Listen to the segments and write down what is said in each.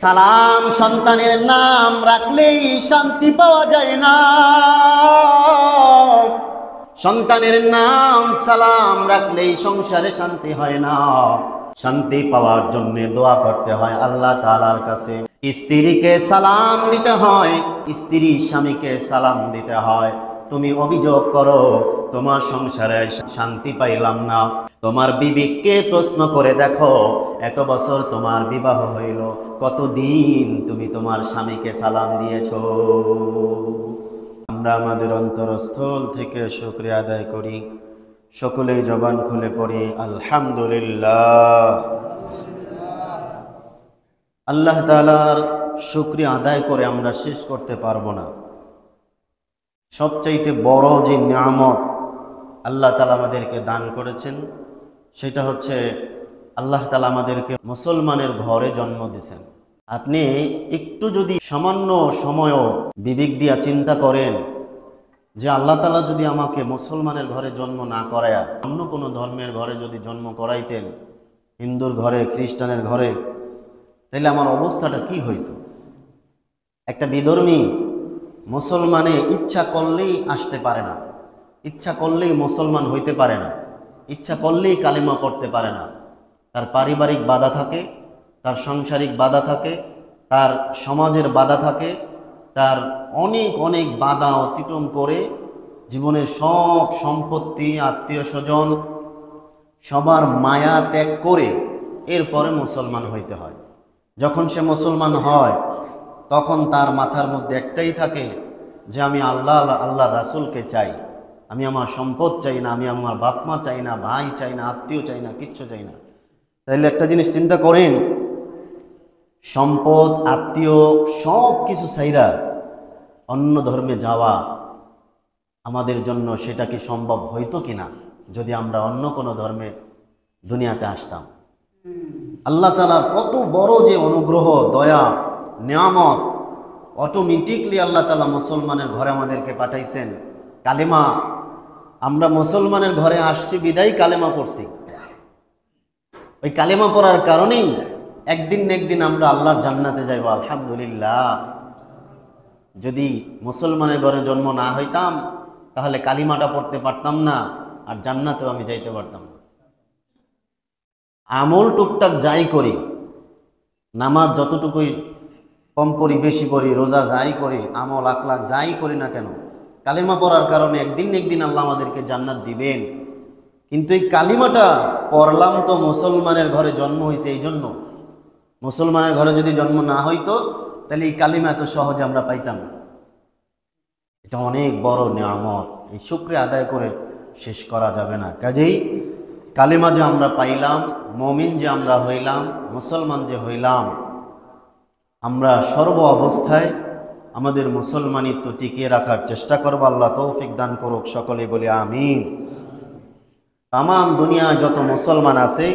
সালাম সন্তানের নাম রাখলেই শান্তি পাওয়া যায় না। সন্তানের নাম সালাম রাখলেই সংসারে শান্তি হয় না। শান্তি পাওয়ার জন্য দোয়া করতে হয় আল্লাহ তাআলার কাছে। স্ত্রীকে সালাম দিতে হয়, স্ত্রী স্বামীকে সালাম দিতে হয়। তুমি অভিযোগ করো তোমার সংসারে শান্তি পাইলাম না, তোমার বিবিকে প্রশ্ন করে দেখো এত বছর তোমার বিবাহ হইল, কতদিন তুমি তোমার স্বামীকে সালাম দিয়েছো? আমরা আমাদের অন্তরস্থল থেকে শুকরিয়া আদায় করি, সকলেই জবান খুলে পড়ি আলহামদুলিল্লাহ। আল্লাহ তাআলার শুকরিয়া আদায় করে আমরা শেষ করতে পারবো না। সবচাইতে বড় যে নিয়ামত আল্লাহ তাআলা আমাদেরকে দান করেছেন সেটা হচ্ছে আল্লাহ তাআলা আমাদেরকে মুসলমানের ঘরে জন্ম দিয়েছেন। আপনি একটু যদি সামান্য সময়ও বিবেক দিয়া চিন্তা করেন যে আল্লাহ তাআলা যদি আমাকে মুসলমানের ঘরে জন্ম না করায়া অন্য কোনো ধর্মের ঘরে যদি জন্ম করাইতেন, হিন্দুর ঘরে, খ্রিস্টানের ঘরে, তাহলে আমার অবস্থাটা কি হইতো? একটা বিধর্মী মুসলমানে ইচ্ছা করলেই আসতে পারে না, ইচ্ছা করলেই মুসলমান হইতে পারে না, ইচ্ছা করলেই কালেমা পড়তে পারে না। তার পারিবারিক বাধা থাকে, তার সাংসারিক বাধা থাকে, তার সমাজের বাধা থাকে, তার অনেক অনেক বাধা অতিক্রম করে জীবনের সব সম্পত্তি, আত্মীয় স্বজন, সবার মায়া ত্যাগ করে এরপরে মুসলমান হইতে হয়। যখন সে মুসলমান হয় তখন তার মাথার মধ্যে একটাই থাকে যে আমি আল্লাহ আল্লাহ রাসূলকে চাই, আমি আমার সম্পদ চাই না, আমি আমার বাপ মা চাই না, ভাই চাই না, আত্মীয় চাই না, কিচ্ছু চাই না। তাইলে একটা জিনিস চিন্তা করেন, সম্পদ, আত্মীয় সব কিছু চাইরা অন্য ধর্মে যাওয়া আমাদের জন্য সেটা কি সম্ভব হইতো কিনা যদি আমরা অন্য কোনো ধর্মে দুনিয়াতে আসতাম? আল্লাহ তাআলার কত বড় যে অনুগ্রহ, দয়া, নিয়ামত। অটোমেটিকলি আল্লাহ তাআলা মুসলমানের ঘরে আমাদেরকে পাঠাইছেন। কালেমা, আমরা মুসলমানের ঘরে আসছি বিদায় কালেমা পড়ছি। ওই কালেমা পড়ার কারণেই একদিন না একদিন আমরা আল্লাহর জান্নাতে যাইব আলহামদুলিল্লাহ। যদি মুসলমানের ঘরে জন্ম না হইতাম তাহলে কালিমাটা পড়তে পারতাম না, আর জান্নাতেও আমি যাইতে পারতাম না। আমল টুকটাক যাই করি, নামাজ যতটুকুই কম করি বেশি করি, রোজা যাই করি, আমল আখলাক যাই করি না কেন, কালিমা পড়ার কারণে একদিন না একদিন আল্লাহ আমাদেরকে জান্নাত দিবেন। কিন্তু এই কালিমাটা পড়লাম তো মুসলমানের ঘরে জন্ম হয়েছে এই জন্য। মুসলমানের ঘরে যদি জন্ম না হইতো তাহলে এই কালিমা এত সহজে আমরা পাইতাম না। এটা অনেক বড় নিয়ামত, এই শুকরিয়া আদায় করে শেষ করা যাবে না। কাজেই কালিমা যে আমরা পাইলাম, মুমিন যে আমরা হইলাম, মুসলমান যে হইলাম, আমরা সর্ব অবস্থায় আমাদের মুসলমানিত্ব টিকিয়ে রাখার চেষ্টা করব। আল্লাহ তৌফিক দান করুক, সকলে বলি আমিন। তামাম দুনিয়ায় যত মুসলমান আছে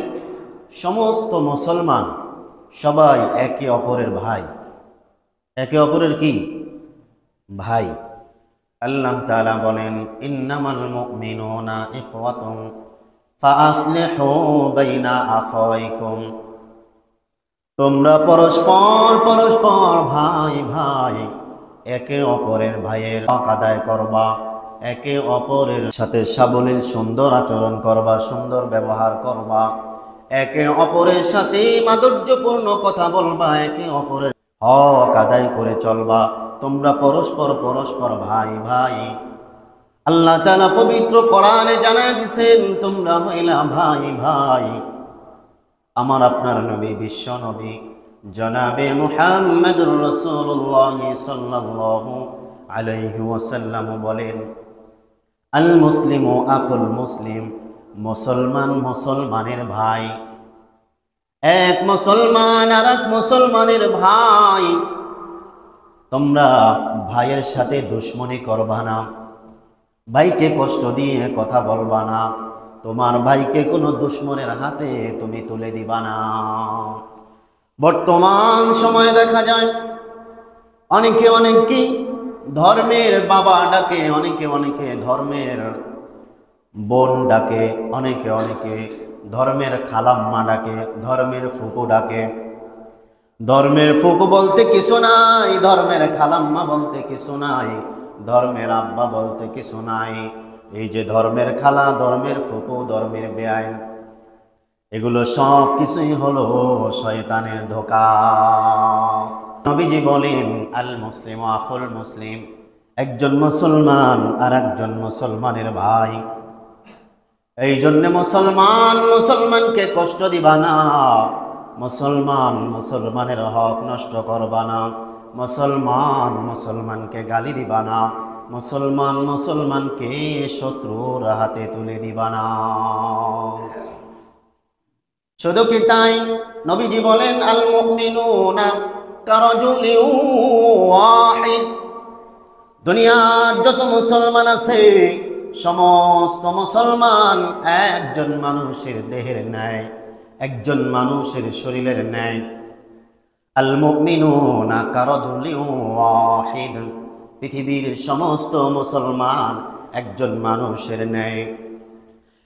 সমস্ত মুসলমান সবাই একে অপরের ভাই, একে অপরের কি ভাই। আল্লাহ তাআলা বলেন ইন্নামাল মুমিনুনা ইখওয়াতুন ফাআসলিহু বাইনা আখাওয়াইকুম, তোমরা পরস্পর পরস্পর ভাই ভাই, একে অপরের ভাইয়ের হক আদায় করবা, একে অপরের সাথে সাবলীল সুন্দর আচরণ করবা, সুন্দর ব্যবহার করবা, একে অপরের সাথে মাধুর্যপূর্ণ কথা বলবা, একে অপরের হক আদায় করে চলবা। তোমরা পরস্পর পরস্পর ভাই ভাই। আল্লাহ তাআলা পবিত্র কোরআনে জানায় দিয়েছেন তোমরা হইলা ভাই ভাই। আমার আপনার নবী, বিশ্ব নবী জনাবে মুহাম্মদুর রাসূলুল্লাহ সাল্লাল্লাহু আলাইহি ওয়াসাল্লাম বলেন আল মুসলিমু আখুল মুসলিম, মুসলমান মুসলমানের ভাই। এক মুসলমান আর এক মুসলমানের ভাই। তোমরা ভাইয়ের সাথে দুশমনি করবা না, ভাইকে কষ্ট দিয়ে কথা বলবা না, তোমার ভাইকে কোনো দুশমনের হাতে তুমি তুলে দিবা না। বর্তমান সময়ে দেখা যায় অনেকে অনেকে ধর্মের বাবা ডাকে, অনেকে অনেকে ধর্মের বোন ডাকে, অনেকে অনেকে ধর্মের খালাম্মা ডাকে, ধর্মের ফুপু ডাকে। ধর্মের ফুপু বলতে কিছু নাই, ধর্মের খালাম্মা বলতে কিছু নাই, ধর্মের আব্বা বলতে কিছু নাই। এই যে ধর্মের খালা, ধর্মের ফুপু, ধর্মের বেআইন, এগুলো সব কিছুই হলো শয়তানের ধোঁকা। নবীজি বলেন, আল মুসলিম আখুল মুসলিম, একজন মুসলমান আর একজন মুসলমানের ভাই। এই জন্য মুসলমানকে কষ্ট দিবা না, মুসলমানের হক নষ্ট করবা না, মুসলমানকে গালি দিবা না, মুসলমানকে শত্রুর হাতে তুলে দিবা না। শুধু কি তাই, নবীজি বলেন, আল মুমিনুনা কারাজুলিন ওয়াহিদ, দুনিয়ার যত মুসলমান আছে সমস্ত মুসলমান একজন মানুষের দেহের ন্যায়, একজন মানুষের শরীরের ন্যায়। আল মুমিনুনা কারাজুলিন ওয়াহিদ, পৃথিবীর সমস্ত মুসলমান একজন মানুষের ন্যায়।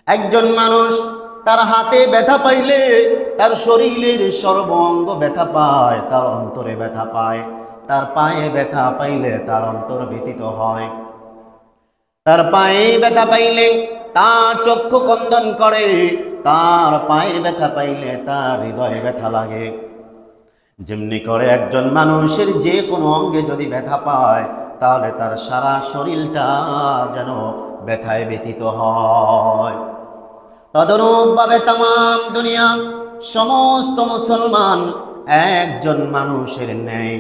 একজন মানুষ তার হাতে ব্যথা পাইলে তার শরীরের সর্ব অঙ্গ ব্যথা পায়, তার অন্তরে ব্যথা পায়। তার পায়ে ব্যথা পাইলে তার অন্তর ব্যথিত হয়, তার পায়ে ব্যথা পাইলে তার চক্ষু ক্রন্দন করে, তার পায়ে ব্যথা পাইলে তার হৃদয়ে ব্যথা লাগে। যেমনি করে একজন মানুষের যে কোনো অঙ্গে যদি ব্যথা পায়, তাহলে তার সারা শরীরটা যেন ব্যথায় ব্যথিত হয়। তদরূপভাবে তামাম দুনিয়া সমস্ত মুসলমান একজন মানুষের ন্যায়।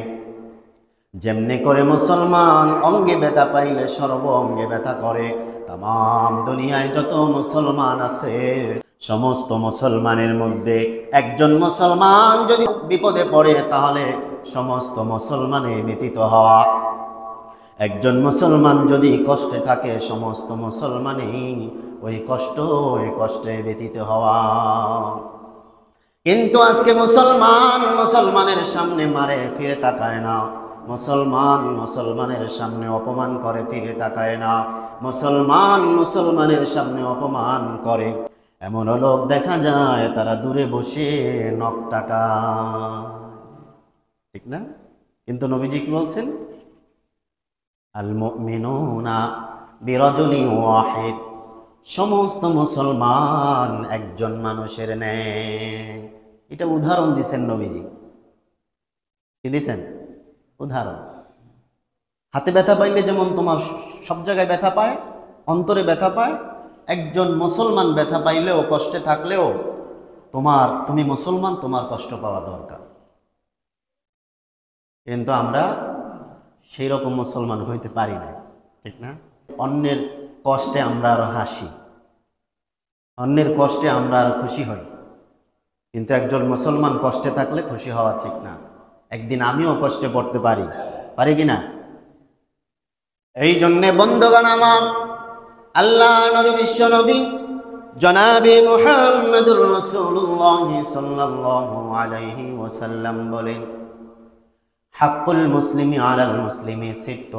যেমনি করে মুসলমান অঙ্গে ব্যথা পাইলে সর্ব অঙ্গে ব্যথা করে, তামাম দুনিয়ায় যত মুসলমান আছে সমস্ত মুসলমানের মধ্যে একজন মুসলমান যদি বিপদে পড়ে, তাহলে সমস্ত মুসলমানে ব্যথিত হওয়া। একজন মুসলমান যদি কষ্টে থাকে, সমস্ত মুসলমানই ওই কষ্টে ব্যথিত হওয়া। কিন্তু আজকে মুসলমানের সামনে মারে, ফিরে তাকায় না। মুসলমানের সামনে অপমান করে, ফিরে তাকায় না। মুসলমানের সামনে অপমান করে, এমন লোক দেখা যায় তারা দূরে বসে নখ টাকা, ঠিক না? কিন্তু নবীজি কি বলছেন? আল মুমিনুনা বিরাজুলিন ওয়াহিদ, সমস্ত মুসলমান একজন মানুষের ন্যায়। এটা উদাহরণ দিচ্ছেন নবীজি। কি দিচ্ছেন? উদাহরণ। হাতে ব্যথা পাইলে যেমন তোমার সব জায়গায় ব্যথা পায়, অন্তরে ব্যথা পায়, একজন মুসলমান ব্যথা পাইলেও কষ্টে থাকলেও তুমি মুসলমান, তোমার কষ্ট পাওয়া দরকার। কিন্তু আমরা সেই রকম মুসলমান হইতে পারি না, ঠিক না? অন্যের কষ্টে আমরা আরো হাসি, অন্যের কষ্টে আমরা আরো খুশি হই। কিন্তু একজন মুসলমান কষ্টে থাকলে খুশি হওয়া ঠিক না। একদিন আমিও কষ্টে পড়তে পারি কিনা? এই জন্যে বন্ধুগণ আমার, আল্লাহ নবী, বিশ্ব নবী জনাবে মুহাম্মদুর রাসূলুল্লাহ সাল্লাল্লাহু আলাইহি ওয়াসাল্লাম বলেন, হাক্কুল মুসলিমি আলাল মুসলিমি সিত্ত,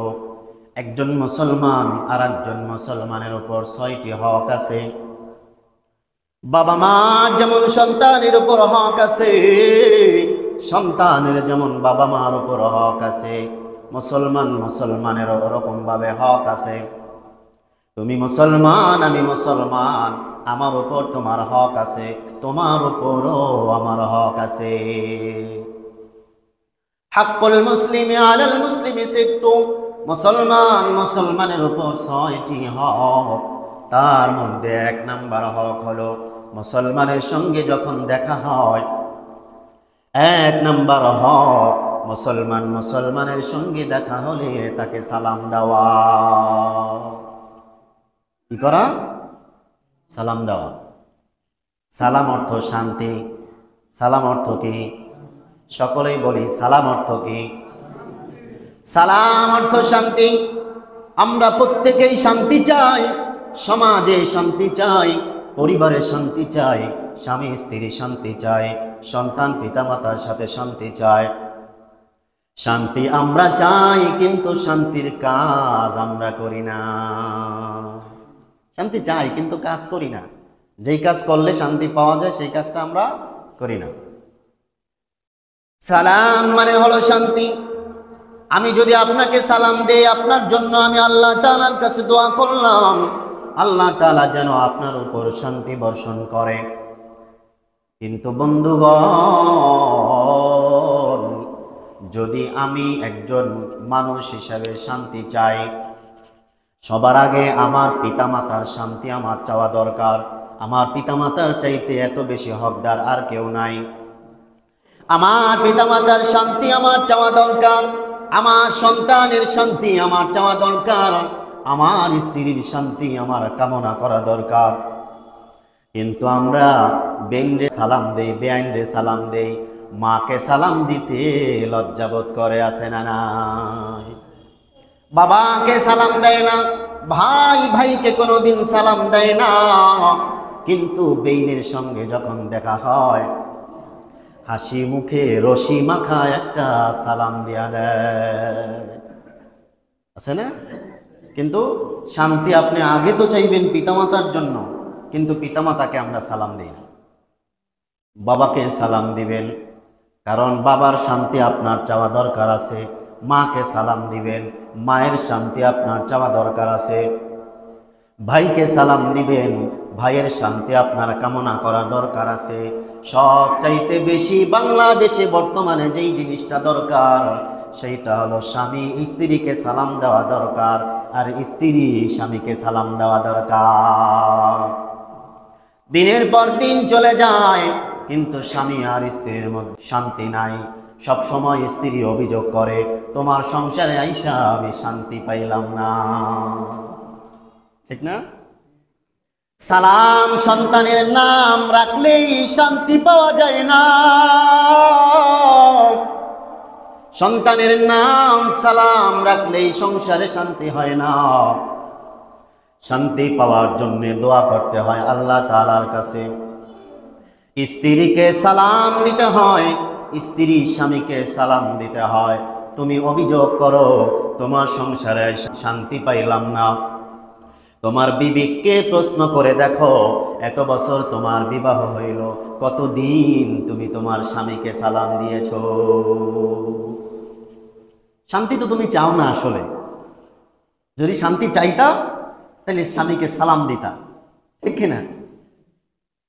একজন মুসলমান আর একজন মুসলমানের উপর 6টি হক আছে। বাবা মা যেমন সন্তানের উপর হক আছে, সন্তানের যেমন বাবা মার উপর হক আছে, মুসলমানের ওরকম ভাবে হক আছে। তুমি মুসলমান, আমি মুসলমান, আমার উপর তোমার হক আছে, তোমার উপরও আমার হক আছে। হাক্কুল মুসলিমি আলাল মুসলিমি সিত্তু, মুসলমানের উপর 6টি হক। তার মধ্যে 1 নাম্বার হক হলো, মুসলমানের সঙ্গে যখন দেখা হয়, 1 নাম্বার হক মুসলমানের সঙ্গে দেখা হলে তাকে সালাম দেওয়া। কি করা? সালাম দেওয়া। সালাম অর্থ শান্তি। সালাম অর্থ কি? সকলেই বলি, সালাম অর্থ কি? সালাম অর্থ শান্তি। আমরা প্রত্যেকেই শান্তি চাই, সমাজে শান্তি চাই, পরিবারে শান্তি চাই, স্বামী স্ত্রী শান্তি চাই, সন্তান পিতামাতার সাথে শান্তি চায়। শান্তি আমরা চাই, কিন্তু শান্তির কাজ আমরা করি না। শান্তি চাই কিন্তু কাজ করি না। যেই কাজ করলে শান্তি পাওয়া যায় সেই কাজটা আমরা করি না। সালাম মানে হলো শান্তি। আমি যদি আপনাকে সালাম দেই, আপনার জন্য আমি আল্লাহ তাআলার কাছে দোয়া করলাম, আল্লাহ তাআলা যেন আপনার উপর শান্তি বর্ষণ করে। কিন্তু বন্ধুগণ, যদি আমি একজন মানুষ হিসেবে শান্তি চাই, সবার আগে আমার পিতামাতার শান্তি আমার চাওয়া দরকার। আমার পিতামাতার চাইতে এত বেশি হকদার আর কেউ নাই। আমার পিতামাতার শান্তি আমার চাওয়া দরকার, আমার সন্তানের শান্তি আমার চাওয়া দরকার, আমার স্ত্রীর শান্তি আমার কামনা করা দরকার। কিন্তু আমরা বেইনরে সালাম দেই, বেআইনরে সালাম দেই, মাকে সালাম দিতে লজ্জাবোধ করে, আছে না নাই? বাবাকে সালাম দেয় না, ভাই ভাইকে কোনোদিন সালাম দেয় না। কিন্তু বেইনের সঙ্গে যখন দেখা হয়, হাসি মুখে রশি মাখা একটা সালাম দিয়া দেয়, আছে না? কিন্তু শান্তি আপনি আগে তো চাইবেন পিতামাতার জন্য, কিন্তু পিতামাতাকে আমরা সালাম দিই না। বাবাকে সালাম দিবেন, কারণ বাবার শান্তি আপনার চাওয়া দরকার আছে। মাকে সালাম দিবেন, মায়ের শান্তি আপনার চাওয়া দরকার আছে। ভাইকে সালাম দিবেন, ভাইয়ের শান্তি আপনার কামনা করা দরকার আছে। সব চাইতে বেশি বাংলাদেশে বর্তমানে যেই জিনিসটা দরকার, সেইটা হলো স্বামী স্ত্রীকে সালাম দেওয়া দরকার, আর স্ত্রী স্বামীকে সালাম দেওয়া দরকার। দিনের পর দিন চলে যায়, কিন্তু স্বামী আর স্ত্রীর মধ্যে শান্তি নাই। সব সময় স্ত্রী অভিযোগ করে, তোমার সংসারে আইসা আমি শান্তি পাইলাম না। ঠিক না? সালাম সন্তানের নাম রাখলেই শান্তি পাওয়া যায় না। সন্তানের নাম সালাম রাখলেই সংসারে শান্তি হয় না। শান্তি পাওয়ার জন্য দোয়া করতে হয় আল্লাহ তাআলার কাছে। স্ত্রীকে সালাম দিতে হয়, স্ত্রী স্বামীকে সালাম দিতে হয়। তুমি অভিযোগ করো, তোমার সংসারে শান্তি পাইলাম না। তোমার বিবিকে প্রশ্ন করে দেখো, এত বছর তোমার বিবাহ হইল, কতদিন তুমি তোমার স্বামীকে সালাম দিয়েছ? শান্তি তো তুমি চাও না আসলে। যদি শান্তি চাইতা তাহলে স্বামীকে সালাম দিতা, ঠিক কিনা?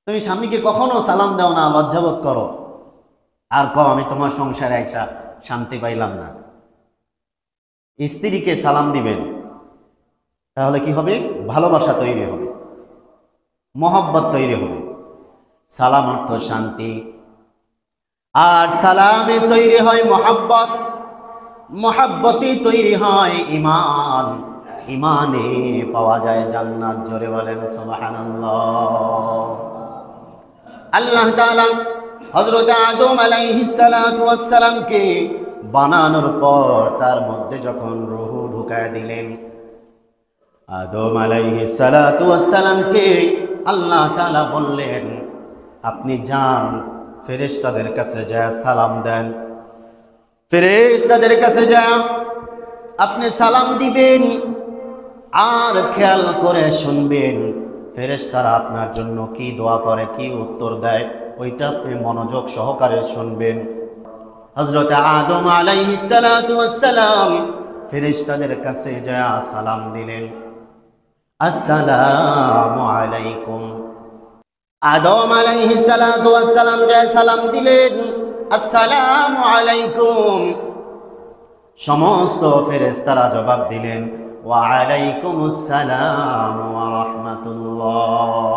তুমি স্বামীকে কখনো সালাম দাও না, লজ্জাবোধ করো, আর কও আমি তোমার সংসারে আইসা শান্তি পাইলাম না। স্ত্রীকে সালাম দিবেন, তাহলে কি হবে? ভালোবাসা তৈরি হবে, মহব্বত তৈরি হবে। সালাম অর্থ শান্তি, আর সালামে তৈরি হয় মহব্বত, মহব্বতে তৈরি হয় ঈমান, ঈমানে পাওয়া যায় জান্নাত। জোরে বলেন সুবহানাল্লাহ। আল্লাহ তাআলা হযরত আদম আলাইহিস সালাতু ওয়াস সালামকে বানানোর পর তার মধ্যে যখন রূহ ঢুকায় দিলেন, আদম আলাইহিস সালাতু ওয়াস সালামকে আল্লাহ তাআলা বললেন, আপনি যান ফেরেশতাদের কাছে যায় সালাম দেন। ফেরেশতাদের কাছে যায় আপনি সালাম দিবেন, আর খেয়াল করে শুনবেন ফেরেশতারা আপনার জন্য কি দোয়া করে, কি উত্তর দেয়, ওইটা আপনি মনোযোগ সহকারে শুনবেন। হযরত আদম আলাইহিস সালাতু ওয়াস সালাম ফেরেশতাদের কাছে যায় সালাম দিলেন, আসসালামু আলাইকুম। আদম আলাইহিস সালাতু ওয়াস সালাম যায় সালাম দিলেন, আসসালামু আলাইকুম। সমস্ত ফেরেশতারা জবাব দিলেন, ওয়া আলাইকুমুস সালাম ওয়া রাহমাতুল্লাহ।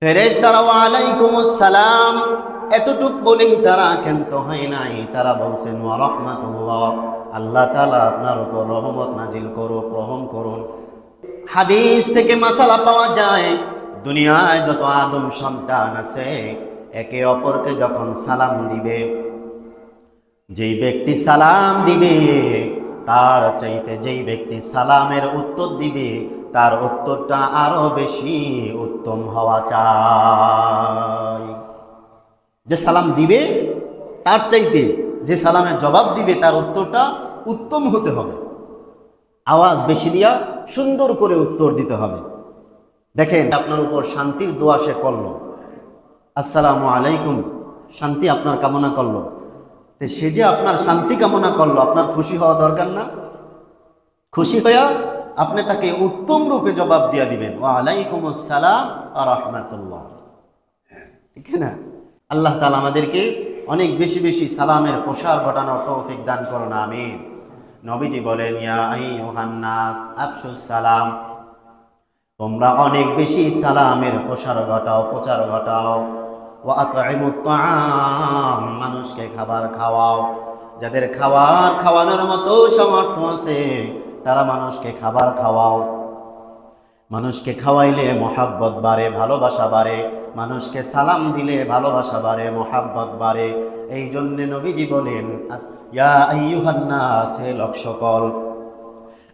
ফেরেশতারা ওয়া আলাইকুমুস সালাম এতটুক বলেই তারা ক্ষান্ত হয় নাই, তারা বলছেন ওয়া রাহমাতুল্লাহ, আল্লাহ তাআলা আপনার উপর রহমত নাজিল করুক, রহম করুন। হাদিস থেকে মাসালা পাওয়া যায়, দুনিয়ায় যত আদম সন্তান আছে একে অপরকে যখন সালাম দিবে, যেই ব্যক্তি সালাম দিবে তার চাইতে যেই ব্যক্তি সালামের উত্তর দিবে তার উত্তরটা আরো বেশি উত্তম হওয়া চাই। যে সালাম দিবে তার চাইতে যে সালামের জবাব দিবে তার উত্তরটা উত্তম হতে হবে, আওয়াজ বেশি দিয়া সুন্দর করে উত্তর দিতে হবে। দেখেন আপনার উপর শান্তির দোয়া সে করল, আসসালামু আলাইকুম, শান্তি আপনার কামনা করলো, তো সে যে আপনার শান্তি কামনা করলো, আপনার খুশি হওয়া দরকার না? খুশি হইয়া আপনি তাকে উত্তম রূপে জবাব দিয়া দিবেন, ওয়া আলাইকুমুস সালাম ওয়া রাহমাতুল্লাহ, ঠিক না? আল্লাহ তাআলা আমাদেরকে অনেক বেশি বেশি সালামের প্রসার ঘটানোর তৌফিক দান করুন, আমিন। নবীজি বলেন, ইয়া আইয়ুহান নাস আফশুস সালাম, তোমরা অনেক বেশি সালামের প্রসার ঘটাও, প্রচার ঘটাও। ওয়া আতইমুত তাআম, মানুষকে খাবার খাওয়াও। যাদের খাবার খাওয়ানোর মতো সামর্থ্য আছে তারা মানুষকে খাবার খাওয়াও। মানুষকে খাওয়াইলে মহাব্বত বাড়ে, ভালোবাসা বাড়ে। মানুষকে সালাম দিলে ভালোবাসা বাড়ে, মহাব্বত বাড়ে। এই জন্যে নবীজি বলেন, ইয়া আইয়ুহান নাস, হে লোক সকল,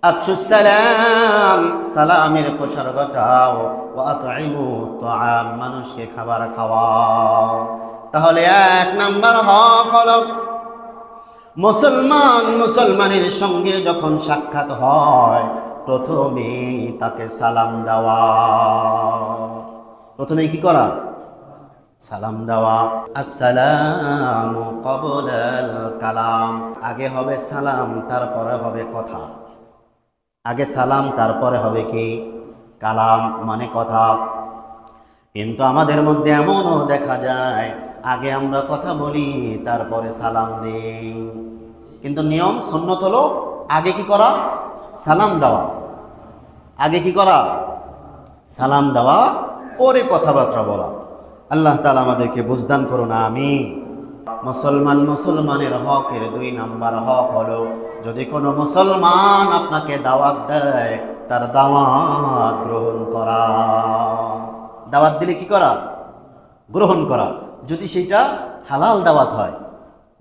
আফশুস সালাম, সালামের প্রসার ঘটাও। ওয়া আতইমুত তাআম, মানুষকে খাবার খাওয়াও। তাহলে এক নাম্বার হক হলো মুসলমানের সঙ্গে যখন সাক্ষাৎ হয় প্রথমেই তাকে সালাম দেওয়া। প্রথমেই কি করা? সালাম দেওয়া। আসসালামু ক্বাবলাল কালাম, আগে হবে সালাম, তারপরে হবে কথা। আগে সালাম, তারপরে হবে কি? কালাম, মানে কথা। কিন্তু আমাদের মধ্যে এমনও দেখা যায় আগে আমরা কথা বলি, তারপরে সালাম দেই। কিন্তু নিয়ম সুন্নত হলো আগে কি করা? সালাম দেওয়া। আগে কি করা? সালাম দেওয়া, পরে কথাবার্তা বলা। আল্লাহ তাআলা আমাদেরকে বুঝদান করুন, আমিন। মুসলমানের হকের 2 নাম্বার হক হলো, যদি কোনো মুসলমান আপনাকে দাওয়াত দেয় তার দাওয়াত গ্রহণ করা। দাওয়াত দিলে কি করা? গ্রহণ করা। যদি সেটা হালাল দাওয়াত হয়,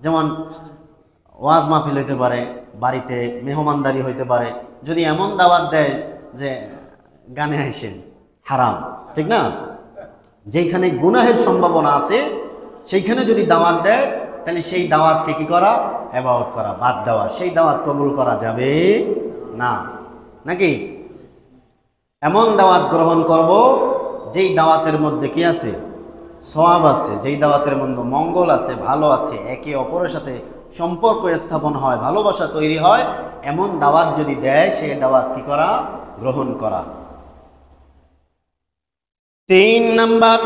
যেমন ওয়াজ মাহফিল হইতে পারে, বাড়িতে মেহমানদারি হইতে পারে। যদি এমন দাওয়াত দেয় যে গানে আইসেন, হারাম, ঠিক না? যেখানে গুনাহের সম্ভাবনা আছে সেইখানে যদি দাওয়াত দেয়, তাহলে সেই দাওয়াতকে কি করা? অ্যাভয়েড করা, বাদ দেওয়া। সেই দাওয়াত কবুল করা যাবে না, নাকি? এমন দাওয়াত গ্রহণ করব যেই দাওয়াতের মধ্যে কি আছে? সওয়াব আছে, যেই দাওয়াতের মধ্যে মঙ্গল আছে, ভালো আছে, একে অপরের সাথে সম্পর্ক স্থাপন হয়, ভালোবাসা তৈরি হয়, এমন দাওয়াত যদি দেয় সেই দাওয়াত কি করা? গ্রহণ করা। 3 নাম্বার,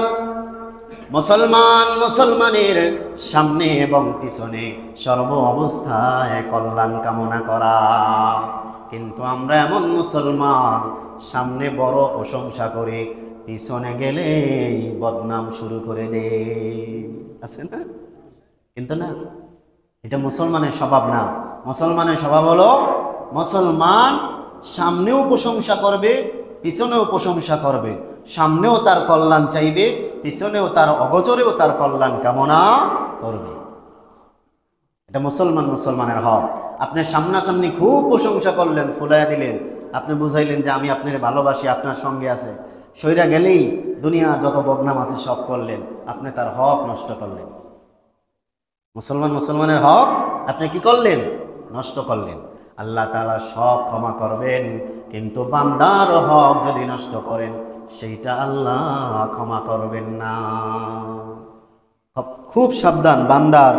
মুসলমানের সামনে এবং পিছনে সর্ব অবস্থায় কল্যাণ কামনা করা। কিন্তু আমরা এমন মুসলমান, সামনে বড় প্রশংসা করে, পিছনে গেলেই বদনাম শুরু করে দে, আছে না? কিন্তু না, এটা মুসলমানের স্বভাব না। মুসলমানের স্বভাব হলো মুসলমান সামনেও প্রশংসা করবে, পিছনেও প্রশংসা করবে। সামনেও তার কল্যাণ চাইবে, পিছনেও তার অগোচরেও তার কল্যাণ কামনা করবে। এটা মুসলমানের হক। আপনি সামনাসামনি খুব প্রশংসা করলেন, ফুলাইয়া দিলেন, আপনি বুঝাইলেন যে আমি আপনার ভালোবাসি, আপনার সঙ্গে আছে। সইরা গেলেই দুনিয়া যত বদনাম আছে সব করলেন, আপনি তার হক নষ্ট করলেন। মুসলমানের হক আপনি কি করলেন? নষ্ট করলেন। আল্লাহ তাআলা সব ক্ষমা করবেন, কিন্তু বান্দার হক যদি নষ্ট করেন সেইটা আল্লাহ ক্ষমা করবেন না। খুব সাবধান, বান্দার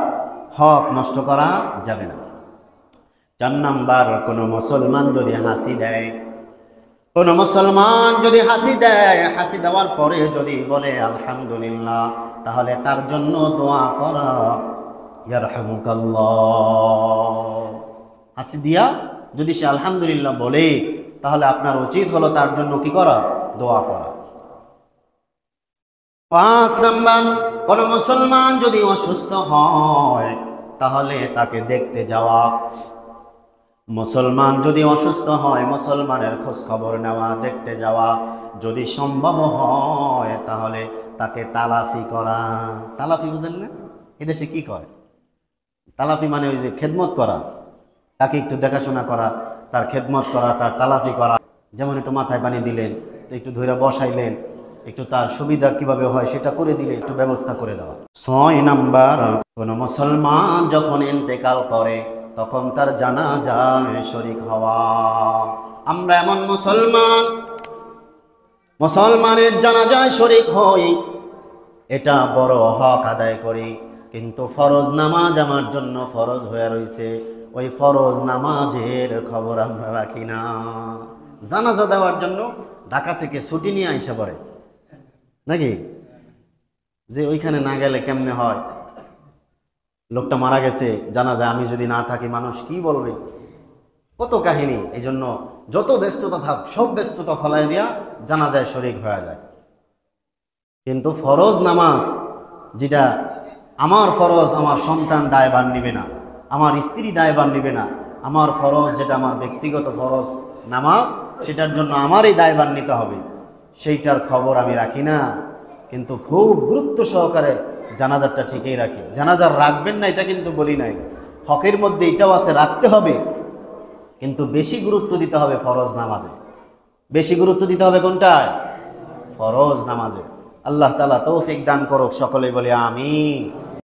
হক নষ্ট করা যাবে না। 4 নাম্বার, কোনো মুসলমান যদি হাসি দেয়, কোনো মুসলমান যদি হাসি দেয়, হাসি দেওয়ার পরে যদি বলে আলহামদুলিল্লাহ, তাহলে তার জন্য দোয়া করা, ইয়ারহামুকাল্লাহ। হাসি দিয়া যদি সে আলহামদুলিল্লাহ বলে, তাহলে আপনার উচিত হলো তার জন্য কি করা? দোয়া করা। 5 নাম্বার, কোন মুসলমান যদি অসুস্থ হয় তাহলে তাকে দেখতে যাওয়া। মুসলমান যদি অসুস্থ হয়, মুসলমানের খোঁজ খবর নেওয়া, দেখতে যাওয়া। যদি সম্ভব হয় তাহলে তাকে তালাফি করা। তালাফি বুঝেন না? এদেশে কি কয়? তালাফি মানে ওই যে খেদমত করা, তাকে একটু দেখাশোনা করা, তার খেদমত করা, তার তালাফি করা। যেমন একটু মাথায় পানি দিলেন, তো একটু ধৈর্য বসাইলেন, একটু তার সুবিধা কিভাবে হয় সেটা করে দিলে, একটু ব্যবস্থা করে দেওয়া। 6 নাম্বার, কোন মুসলমান যখন ইন্তেকাল করে তখন তার জানাজায় শরীক হওয়া। আমরা এমন মুসলমানের জানাজায় শরীক হই, এটা বড় হক আদায় করি। কিন্তু ফরজ নামাজ আমার জন্য ফরজ হয়ে রয়েছে, ওই ফরজ নামাজের খবর আমরা রাখি না। জানাজা দেওয়ার জন্য ঢাকা থেকে ছুটি নিয়ে আইসা পড়ে নাকি, যে ওইখানে না গেলে কেমনে হয়, লোকটা মারা গেছে জানাজা, আমি যদি না থাকি মানুষ কি বলবে, কত কাহিনী। এই জন্য যত ব্যস্ততা থাক সব ব্যস্ততা ফলাই দিয়া জানাজায় শরীক হয়ে যায়। কিন্তু ফরজ নামাজ যেটা আমার ফরজ, আমার সন্তান দায়ভার নিবে না, আমার স্ত্রী দায়ভার নিবে না, আমার ফরজ যেটা আমার ব্যক্তিগত ফরজ নামাজ, সেটার জন্য আমারই দায়ভার নিতে হবে, সেইটার খবর আমি রাখি না। কিন্তু খুব গুরুত্ব সহকারে জানাজারটা ঠিকই রাখি। জানাজার রাখবেন না এটা কিন্তু বলি নাই, হকের মধ্যে এটাও আছে, রাখতে হবে, কিন্তু বেশি গুরুত্ব দিতে হবে ফরজ নামাজে। বেশি গুরুত্ব দিতে হবে কোনটায়? ফরজ নামাজে। আল্লাহ তাআলা তৌফিক দান করুক, সকলেই বলি আমিন।